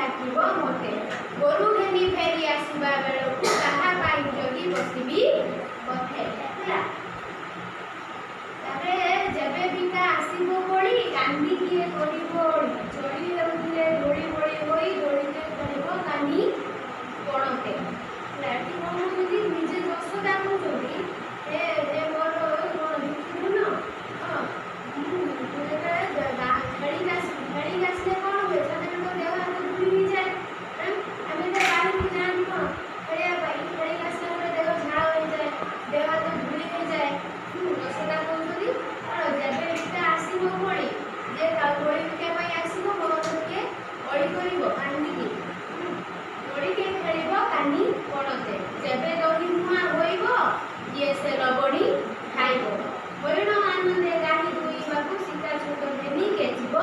ଡାକିବ ମୋତେ। ଗୋରୁ ଘେନି ଫେରି ଆସିବା ବେଳକୁ ତାହା ପାଇଁ ଜଗି ବସିବି ପଥେ। ହେଲା। ତାପରେ ଯେବେ ବିକା ଆସିବ କୋଳି କାନ୍ଦି କିଏ କରିବ ଓଳି। ଚଳି ହେଉଥିଲେ ଦୋଳି ବୋଳି ହୋଇ ଦୋଳିରେ କରିବ କାନି ପଣତେ। ହେଲା। ଏଠି କ'ଣ କହୁଛନ୍ତି ନିଜେ ଯଶୋଦା କହୁଛନ୍ତି ଯେ ମୋର କ'ଣ ଦେଖିବୁ ନା ଖେଳିକି ଆସିଲେ କ'ଣ ହୁଏ ସାଧାରଣତଃ ଦେହ ହାତ ଧୂଳି ହେଇଯାଏ। ଆମେ ତ ବାହାରକୁ ଯାଆନ୍ତି କ'ଣ ଖେଳିବା ପାଇଁ। ଖେଳିକି ଆସିଲା ପରେ ଦେହ ଝାଳ ହେଇଯାଏ, ଦେହ ହାତ ଧୂଳି ହେଇଯାଏ। ଯଶୋଦା କହୁଛନ୍ତି କ'ଣ ଯେବେ ବିକା ଆସିବ କୋଳି, ଯେ କୋଳି ବିକା ପାଇଁ ଆସିବ ମୋର କିଏ ଅଳି କରିବ କାନ୍ଦିକି। ଦୋଳିକେ ଖେଳିବ କାନି ପଣତେ। ଯେବେ ଦହି ମୁହାଁ ହୋଇବ କିଏ ସେ ଲବଣୀ ଖାଇବ। ହରିଣ ଆନନ୍ଦେ ଗାଈ ଦୁଇବାକୁ ସୀତା ଛୋଟ ଘେନି ଯିବ